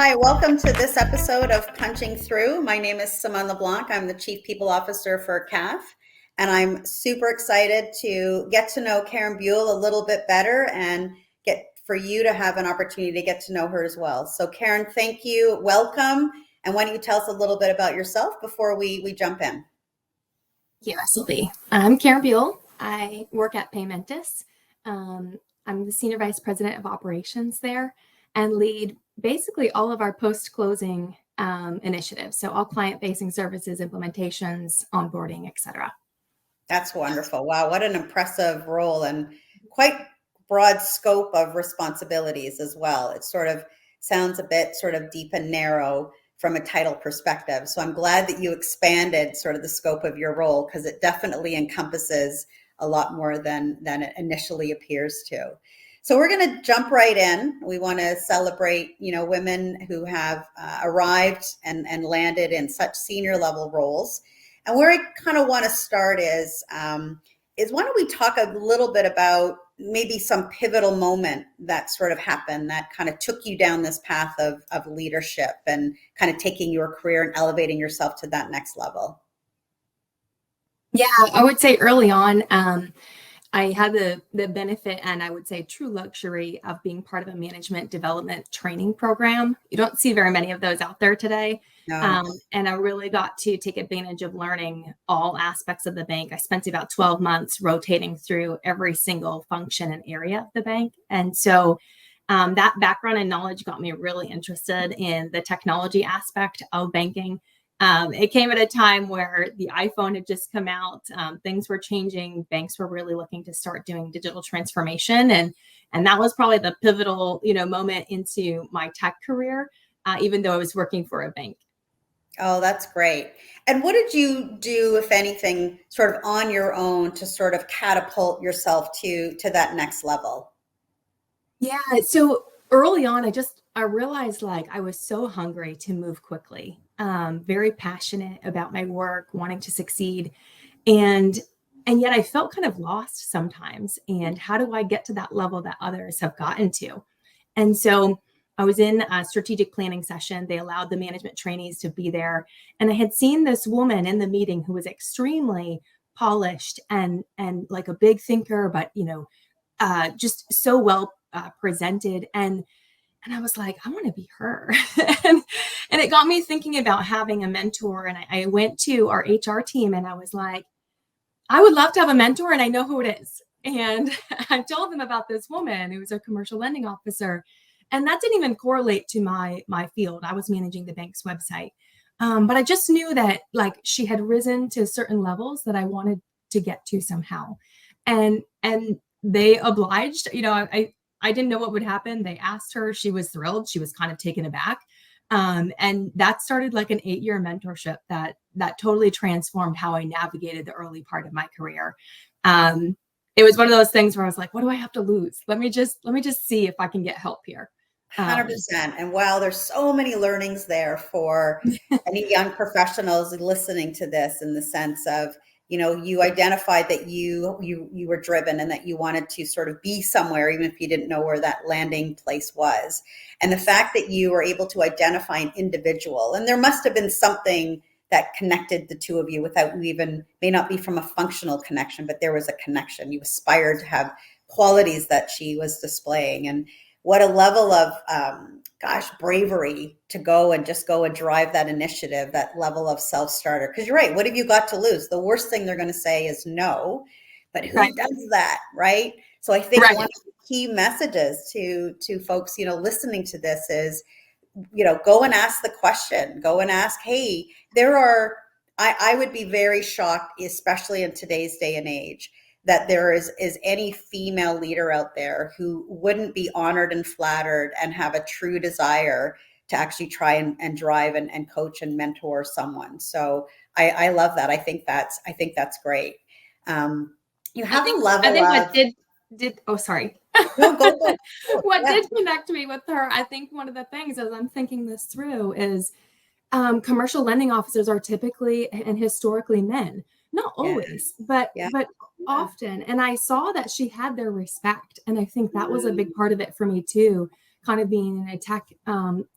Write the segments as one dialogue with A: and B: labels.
A: Hi, welcome to this episode of Punching Through. My name is Simonne LeBlanc. I'm the Chief People Officer for Caf, and I'm super excited to get to know Karen Buell a little bit better and get for you to have an opportunity to get to know her as well. So Karen, thank you. Welcome. And why don't you tell us a little bit about yourself before we jump in?
B: Yeah, absolutely. I'm Karen Buell. I work at Paymentus. I'm the Senior Vice President of Operations there and lead basically all of our post-closing initiatives. So all client-facing services, implementations, onboarding, et cetera.
A: That's wonderful. Wow, what an impressive role and quite broad scope of responsibilities as well. It sort of sounds a bit sort of deep and narrow from a title perspective. So I'm glad that you expanded sort of the scope of your role because it definitely encompasses a lot more than it initially appears to. So we're going to jump right in. We want to celebrate, women who have arrived and landed in such senior level roles. And where I kind of want to start is why don't we talk a little bit about maybe some pivotal moment that sort of happened that kind of took you down this path of leadership and kind of taking your career and elevating yourself to that next level?
B: Yeah, I would say early on, I had the benefit and I would say true luxury of being part of a management development training program. You don't see very many of those out there today.
A: No.
B: And I really got to take advantage of learning all aspects of the bank. I spent about 12 months rotating through every single function and area of the bank. And so that background and knowledge got me really interested in the technology aspect of banking. It came at a time where the iPhone had just come out. Things were changing. Banks were really looking to start doing digital transformation. And that was probably the pivotal, moment into my tech career, even though I was working for a bank.
A: Oh, that's great. And what did you do, if anything, sort of on your own to sort of catapult yourself to that next level?
B: Yeah. So early on, I realized like I was so hungry to move quickly, very passionate about my work, wanting to succeed. And yet I felt kind of lost sometimes. And how do I get to that level that others have gotten to? And so I was in a strategic planning session. They allowed the management trainees to be there. And I had seen this woman in the meeting who was extremely polished and like a big thinker, but just so well presented. And I was like, I want to be her. and it got me thinking about having a mentor. And I went to our HR team and I was like, I would love to have a mentor and I know who it is. And I told them about this woman who was a commercial lending officer. And that didn't even correlate to my field. I was managing the bank's website. But I just knew that like she had risen to certain levels that I wanted to get to somehow. And they obliged, I didn't know what would happen. They asked her, she was thrilled. She was kind of taken aback. And that started like an 8-year mentorship that totally transformed how I navigated the early part of my career. It was one of those things where I was like, what do I have to lose? Let me just see if I can get help here.
A: 100%. And wow, there's so many learnings there for any young professionals listening to this, in the sense of, you identified that you were driven and that you wanted to sort of be somewhere, even if you didn't know where that landing place was. And the fact that you were able to identify an individual, and there must have been something that connected the two of you without you even, may not be from a functional connection, but there was a connection. You aspired to have qualities that she was displaying. And what a level of, bravery to go and drive that initiative, that level of self-starter. Because you're right, what have you got to lose? The worst thing they're going to say is no, but who does that, right? So I think one of the key messages to folks, listening to this is, go and ask the question, go and ask, hey, I would be very shocked, especially in today's day and age, that there is any female leader out there who wouldn't be honored and flattered and have a true desire to actually try and drive and coach and mentor someone. So I love that. I think that's great. You have a level.
B: I think what did oh sorry.
A: No, go.
B: What did connect me with her? I think one of the things as I'm thinking this through is commercial lending officers are typically and historically men. Not always, but often. And I saw that she had their respect. And I think that was a big part of it for me too, kind of being in a tech,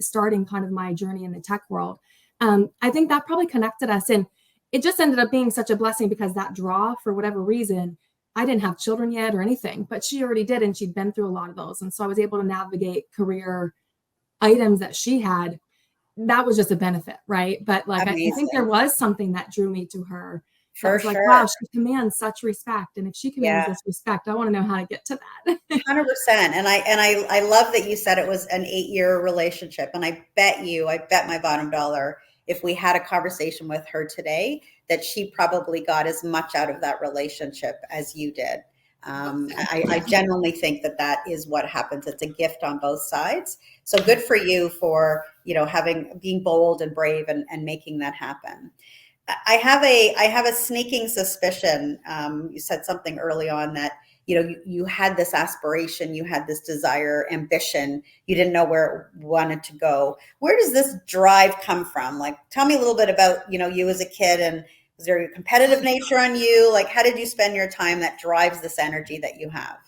B: starting kind of my journey in the tech world. I think that probably connected us. And it just ended up being such a blessing because that draw, for whatever reason, I didn't have children yet or anything, but she already did. And she'd been through a lot of those. And so I was able to navigate career items that she had. That was just a benefit, right? But like, I think there was something that drew me to her. That was like, wow, she commands such respect. And if she commands this respect, I want to know how to get to that.
A: 100%. And I love that you said it was an 8-year relationship. And I bet my bottom dollar, if we had a conversation with her today, that she probably got as much out of that relationship as you did. I genuinely think that is what happens. It's a gift on both sides. So good for you for, being bold and brave and making that happen. I have a sneaking suspicion. You said something early on that, you had this aspiration, you had this desire, ambition, you didn't know where it wanted to go. Where does this drive come from? Like, tell me a little bit about, you as a kid, and was there a competitive nature on you? Like, how did you spend your time that drives this energy that you have?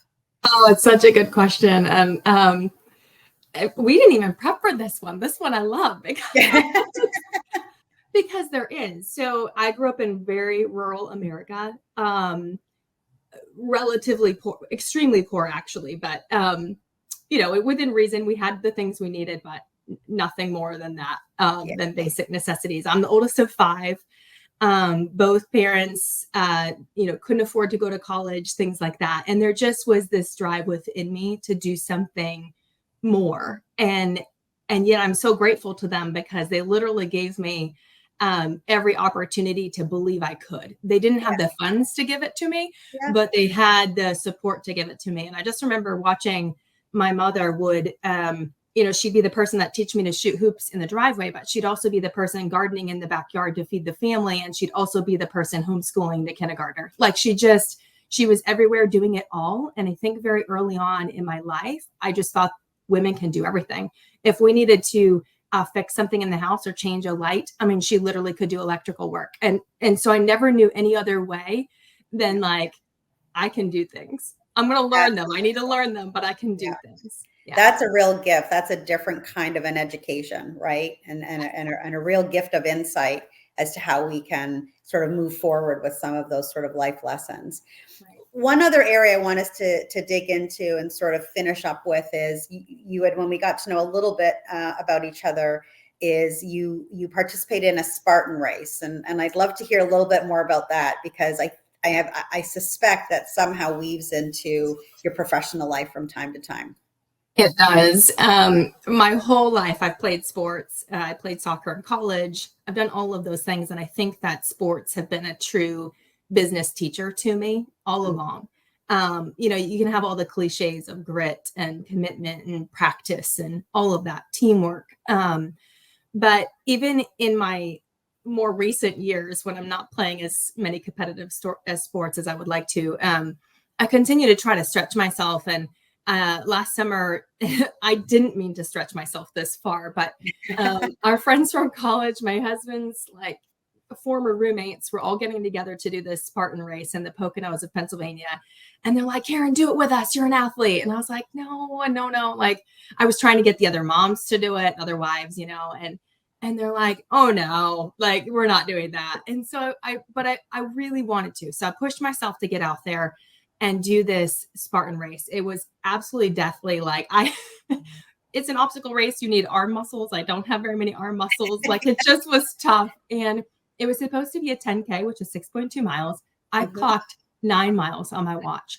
B: Oh, it's such a good question. And we didn't even prep for this one. This one I love because there is. So I grew up in very rural America, relatively poor, extremely poor actually, but within reason. We had the things we needed, but nothing more than that, than basic necessities. I'm the oldest of 5. Both parents, couldn't afford to go to college, things like that. And there just was this drive within me to do something more. And yet I'm so grateful to them because they literally gave me every opportunity to believe I could. They didn't have the funds to give it to me, but they had the support to give it to me. And I just remember watching my mother would, she'd be the person that teach me to shoot hoops in the driveway, but she'd also be the person gardening in the backyard to feed the family. And she'd also be the person homeschooling the kindergartner. Like she was everywhere doing it all. And I think very early on in my life, I just thought women can do everything. If we needed to fix something in the house or change a light, I mean, she literally could do electrical work. And so I never knew any other way than like, I can do things. I'm going to learn them. I need to learn them, but I can do things. Yeah.
A: That's a real gift. That's a different kind of an education, right? And a real gift of insight as to how we can sort of move forward with some of those sort of life lessons. Right. One other area I want us to dig into and sort of finish up with is you had, when we got to know a little bit about each other, is you participated in a Spartan race. And I'd love to hear a little bit more about that, because I suspect that somehow weaves into your professional life from time to time.
B: It does. My whole life, I've played sports. I played soccer in college. I've done all of those things. And I think that sports have been a true business teacher to me all along. You can have all the cliches of grit and commitment and practice and all of that, teamwork. But even in my more recent years, when I'm not playing as many competitive sports as I would like to, I continue to try to stretch myself. And last summer, I didn't mean to stretch myself this far, but our friends from college, my husband's like former roommates, were all getting together to do this Spartan race in the Poconos of Pennsylvania. And they're like, Karen, do it with us. You're an athlete. And I was like, no. Like I was trying to get the other moms to do it, other wives, and they're like, oh no, like we're not doing that. And so I really wanted to. So I pushed myself to get out there and do this Spartan race. It was absolutely deathly. Like it's an obstacle race. You need arm muscles. I don't have very many arm muscles. Like it just was tough. And it was supposed to be a 10K, which is 6.2 miles. I clocked 9 miles on my watch.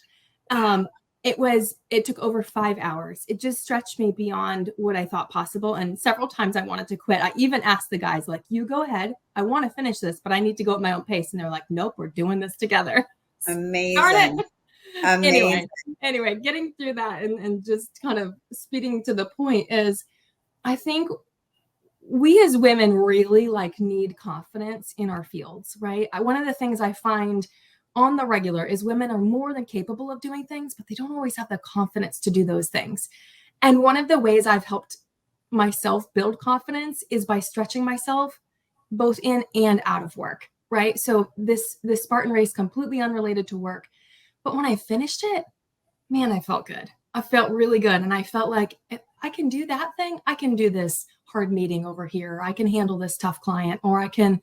B: It took over 5 hours. It just stretched me beyond what I thought possible. And several times I wanted to quit. I even asked the guys, like, you go ahead. I want to finish this, but I need to go at my own pace. And they're like, nope, we're doing this together.
A: Amazing.
B: Anyway, getting through that and just kind of speeding to the point is, I think we as women really need confidence in our fields, right? One of the things I find on the regular is women are more than capable of doing things, but they don't always have the confidence to do those things. And one of the ways I've helped myself build confidence is by stretching myself both in and out of work, right? So this Spartan race, completely unrelated to work. But when I finished it, man, I felt good. I felt really good. And I felt like if I can do that thing, I can do this hard meeting over here. I can handle this tough client, or I can,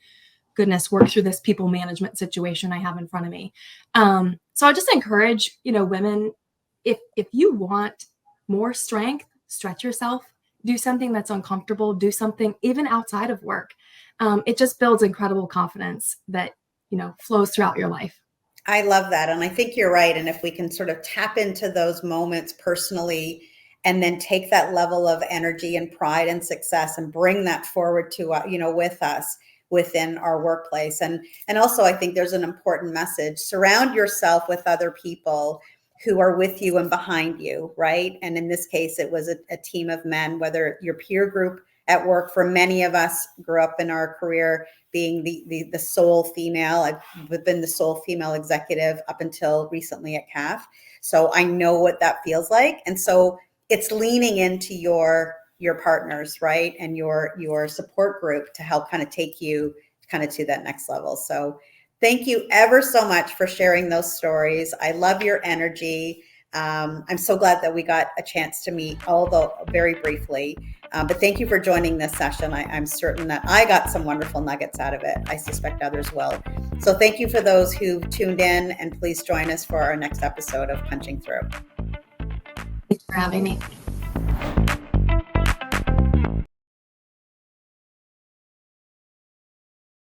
B: goodness, work through this people management situation I have in front of me. So I just encourage, women, if you want more strength, stretch yourself, do something that's uncomfortable, do something even outside of work. It just builds incredible confidence that, flows throughout your life.
A: I love that. And I think you're right. And if we can sort of tap into those moments personally and then take that level of energy and pride and success and bring that forward to, with us within our workplace. And also, I think there's an important message. Surround yourself with other people who are with you and behind you, right? And in this case, it was a team of men, whether your peer group at work. For many of us grew up in our career being the sole female. I've been the sole female executive up until recently at Caf. So I know what that feels like. And so it's leaning into your partners, right? And your support group to help kind of take you kind of to that next level. So thank you ever so much for sharing those stories. I love your energy. I'm so glad that we got a chance to meet, although very briefly. But thank you for joining this session. I'm certain that I got some wonderful nuggets out of it. I suspect others will. So thank you for those who tuned in, and please join us for our next episode of Punching Through.
B: Thanks for having me.